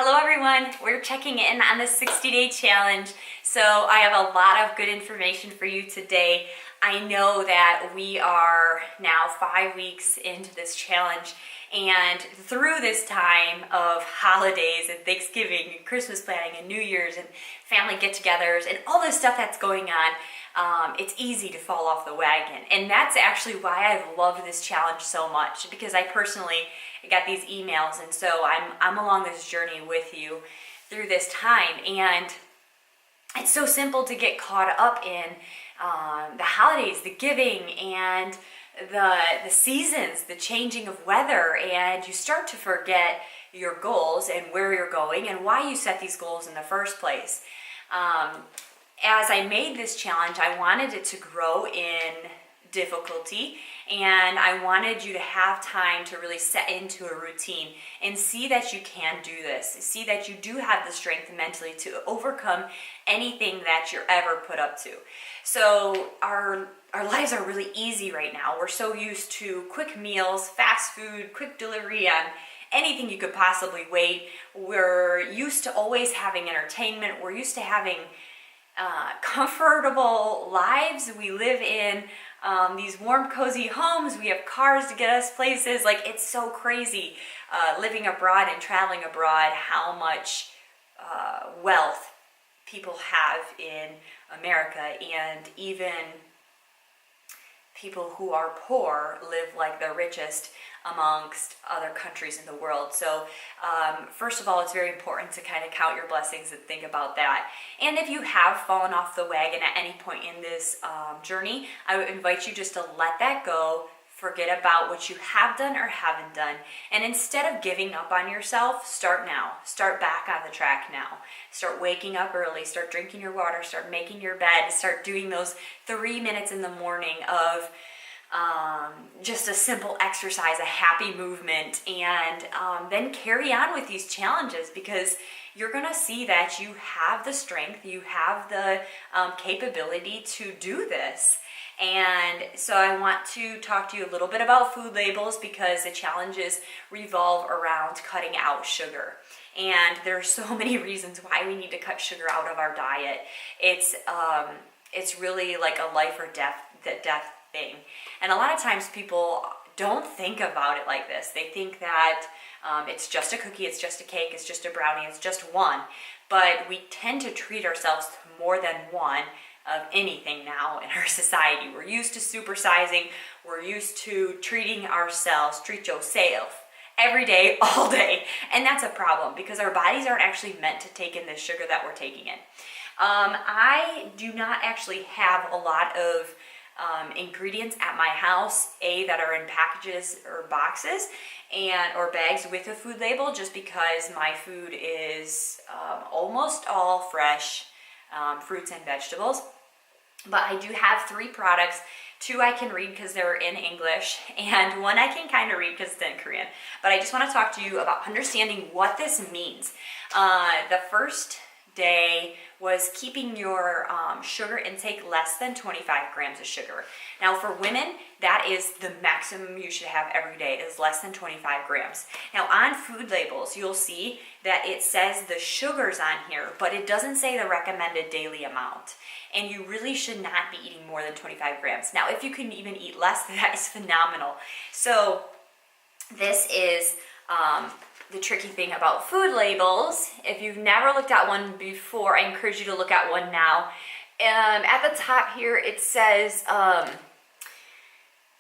Hello everyone, we're checking in on the 60-day challenge. So I have a lot of good information for you today. I know that we are now 5 weeks into this challenge, and through this time of holidays and Thanksgiving and Christmas planning and New Year's and family get-togethers and all this stuff that's going on, it's easy to fall off the wagon. And that's actually why I've loved this challenge so much, because I personally got these emails, and so I'm along this journey with you through this time. And it's so simple to get caught up in the holidays, the giving, and the seasons, the changing of weather, and you start to forget your goals and where you're going and why you set these goals in the first place. As I made this challenge, I wanted it to grow in difficulty, and I wanted you to have time to really set into a routine and see that you can do this. See that you do have the strength mentally to overcome anything that you're ever put up to. So our lives are really easy right now. We're so used to quick meals, fast food, quick delivery on anything you could possibly wait. We're used to always having entertainment. We're used to having comfortable lives. We live in these warm, cozy homes. We have cars to get us places. Like, it's so crazy living abroad and traveling abroad, how much wealth people have in America, and even people who are poor live like the richest amongst other countries in the world. So first of all, it's very important to kind of count your blessings and think about that. And if you have fallen off the wagon at any point in this journey, I would invite you just to let that go. Forget about what you have done or haven't done. And instead of giving up on yourself, start now. Start back on the track now. Start waking up early. Start drinking your water. Start making your bed. Start doing those 3 minutes in the morning of just a simple exercise, a happy movement, and then carry on with these challenges, because you're going to see that you have the strength, you have the capability to do this. And so I want to talk to you a little bit about food labels, because the challenges revolve around cutting out sugar. And there are so many reasons why we need to cut sugar out of our diet. It's really like a life or death thing. And a lot of times people don't think about it like this. They think that it's just a cookie, it's just a cake, it's just a brownie, it's just one. But we tend to treat ourselves to more than one of anything now in our society. We're used to supersizing. We're used to treating ourselves, treat yourself, every day, all day. And that's a problem, because our bodies aren't actually meant to take in the sugar that we're taking in. I do not actually have a lot of ingredients at my house, that are in packages or boxes or bags with a food label, just because my food is almost all fresh fruits and vegetables. But I do have 3 products. 2 I can read because they're in English, and 1 I can kind of read because it's in Korean. But I just want to talk to you about understanding what this means. The first day was keeping your sugar intake less than 25 grams of sugar. Now for women, that is the maximum you should have every day, is less than 25 grams. Now on food labels, you'll see that it says the sugars on here, but it doesn't say the recommended daily amount. And you really should not be eating more than 25 grams. Now if you can even eat less, that is phenomenal. So this is the tricky thing about food labels. If you've never looked at one before, I encourage you to look at one now. At the top here, it says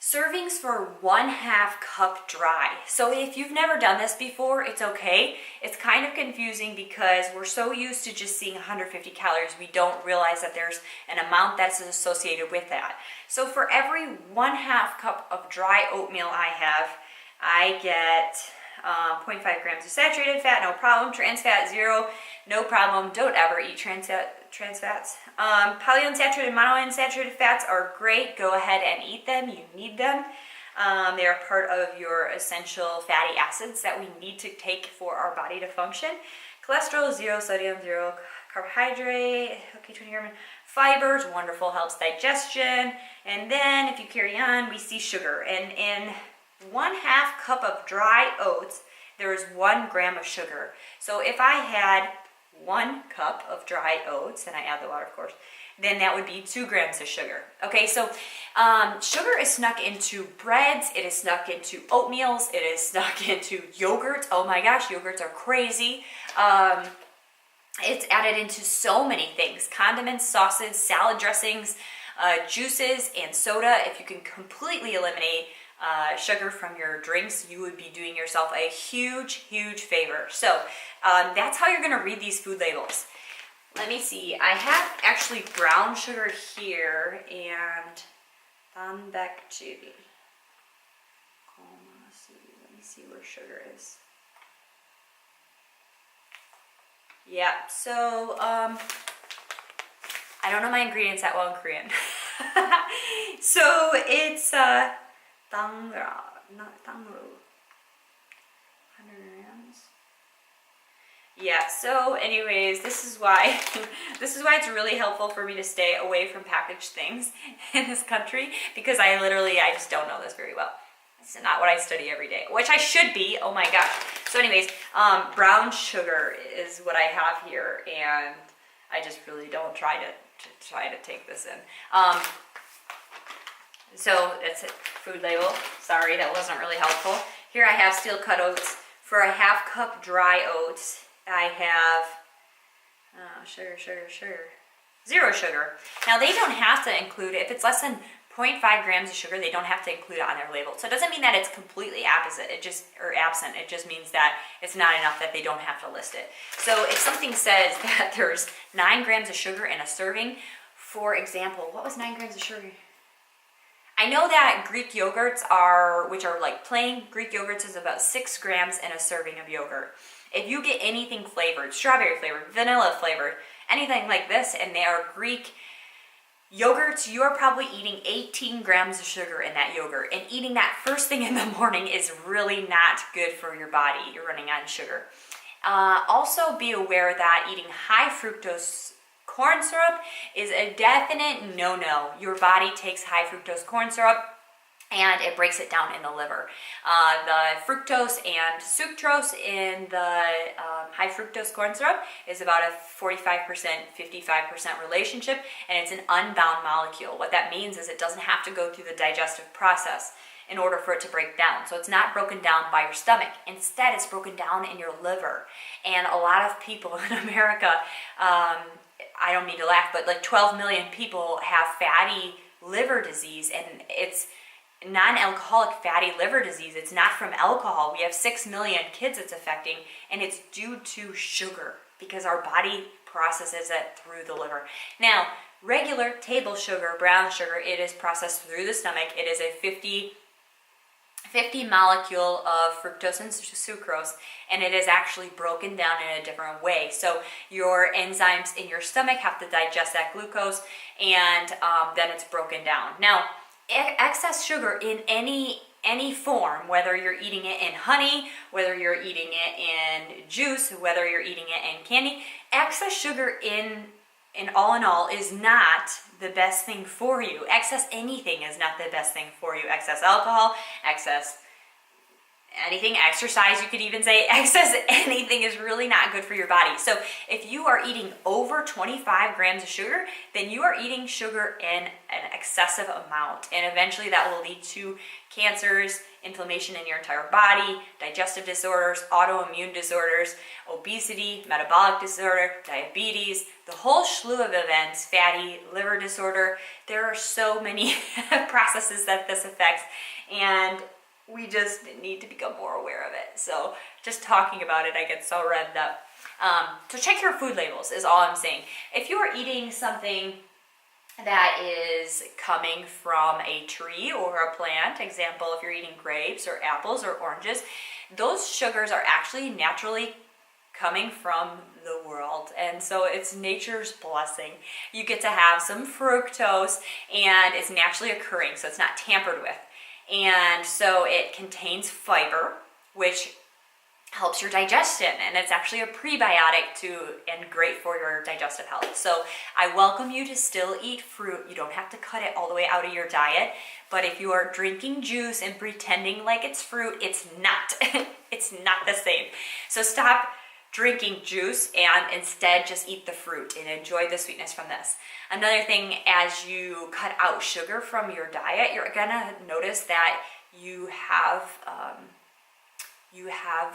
servings for 1/2 cup dry. So if you've never done this before, it's okay. It's kind of confusing because we're so used to just seeing 150 calories, we don't realize that there's an amount that's associated with that. So for every 1/2 cup of dry oatmeal I get 0.5 grams of saturated fat, no problem. Trans fat, 0, no problem. Don't ever eat trans fats. Polyunsaturated, monounsaturated fats are great. Go ahead and eat them. You need them. They are part of your essential fatty acids that we need to take for our body to function. Cholesterol, 0, sodium, 0, carbohydrate, okay, 20 grams. Fibers, wonderful, helps digestion. And then if you carry on, we see sugar. And in 1/2 cup of dry oats, there is 1 gram of sugar. So if I had 1 cup of dry oats, and I add the water, of course, then that would be 2 grams of sugar. Okay, so sugar is snuck into breads, it is snuck into oatmeals, it is snuck into yogurt. Oh my gosh, yogurts are crazy. It's added into so many things: condiments, sauces, salad dressings, juices, and soda. If you can completely eliminate sugar from your drinks, you would be doing yourself a huge, huge favor. So that's how you're gonna read these food labels. Let me see, I have actually brown sugar here and Danbekji. Let me see where sugar is. Yeah, so I don't know my ingredients that well in Korean. So it's dangra, not dangru. 100 grams. Yeah, so anyways, this is why it's really helpful for me to stay away from packaged things in this country, because I just don't know this very well. It's not what I study every day, which I should be. Oh my gosh. So anyways, brown sugar is what I have here, and I just really don't try to take this in. So that's it, food label. Sorry, that wasn't really helpful. Here I have steel cut oats. For a 1/2 cup dry oats, I have sugar, 0 sugar. Now they don't have to include, if it's less than 0.5 grams of sugar, they don't have to include it on their label. So it doesn't mean that it's completely absent. It just means that it's not enough that they don't have to list it. So if something says that there's 9 grams of sugar in a serving, for example, what was 9 grams of sugar? I know that Greek yogurts which are like plain Greek yogurts, is about 6 grams in a serving of yogurt. If you get anything flavored, strawberry flavored, vanilla flavored, anything like this, and they are Greek yogurts, you are probably eating 18 grams of sugar in that yogurt. And eating that first thing in the morning is really not good for your body. You're running on sugar. Also be aware that eating high fructose corn syrup is a definite no-no. Your body takes high fructose corn syrup and it breaks it down in the liver. The fructose and sucrose in the high fructose corn syrup is about a 45%, 55% relationship, and it's an unbound molecule. What that means is it doesn't have to go through the digestive process in order for it to break down. So it's not broken down by your stomach. Instead, it's broken down in your liver. And a lot of people in America, I don't mean to laugh, but like 12 million people have fatty liver disease, and it's non-alcoholic fatty liver disease. It's not from alcohol. We have 6 million kids it's affecting, and it's due to sugar because our body processes it through the liver. Now, regular table sugar, brown sugar, it is processed through the stomach. It is a 50 molecule of fructose and sucrose, and it is actually broken down in a different way. So your enzymes in your stomach have to digest that glucose, and then it's broken down. Now, excess sugar in any form, whether you're eating it in honey, whether you're eating it in juice, whether you're eating it in candy, excess sugar in all is not the best thing for you. Excess anything is not the best thing for you. Excess alcohol, excess anything, exercise, you could even say, excess anything is really not good for your body. So if you are eating over 25 grams of sugar, then you are eating sugar in an excessive amount. And eventually that will lead to cancers, inflammation in your entire body, digestive disorders, autoimmune disorders, obesity, metabolic disorder, diabetes, the whole slew of events, fatty liver disorder. There are so many processes that this affects, and we just need to become more aware of it. So just talking about it, I get so revved up. So check your food labels is all I'm saying. If you are eating something that is coming from a tree or a plant, example, if you're eating grapes or apples or oranges, those sugars are actually naturally coming from the world, and so it's nature's blessing. You get to have some fructose, and it's naturally occurring, so it's not tampered with. And so it contains fiber, which helps your digestion, and it's actually a prebiotic too and great for your digestive health. So I welcome you to still eat fruit. You don't have to cut it all the way out of your diet, but if you are drinking juice and pretending like it's fruit, it's not. It's not the same. So stop drinking juice and instead just eat the fruit and enjoy the sweetness from this. Another thing, as you cut out sugar from your diet, you're gonna notice that you have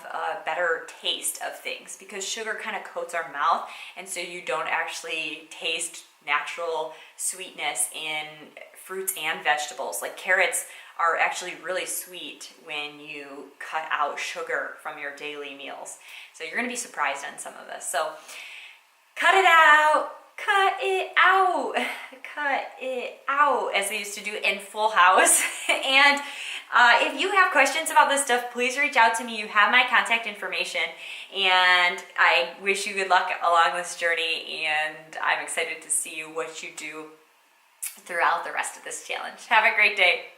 a better taste of things, because sugar kind of coats our mouth, and so you don't actually taste natural sweetness in fruits and vegetables. Like carrots are actually really sweet when you cut out sugar from your daily meals. So you're going to be surprised on some of this. So cut it out. Cut it out, cut it out, as they used to do in Full House. And if you have questions about this stuff, please reach out to me. You have my contact information, and I wish you good luck along this journey, and I'm excited to see what you do throughout the rest of this challenge. Have a great day.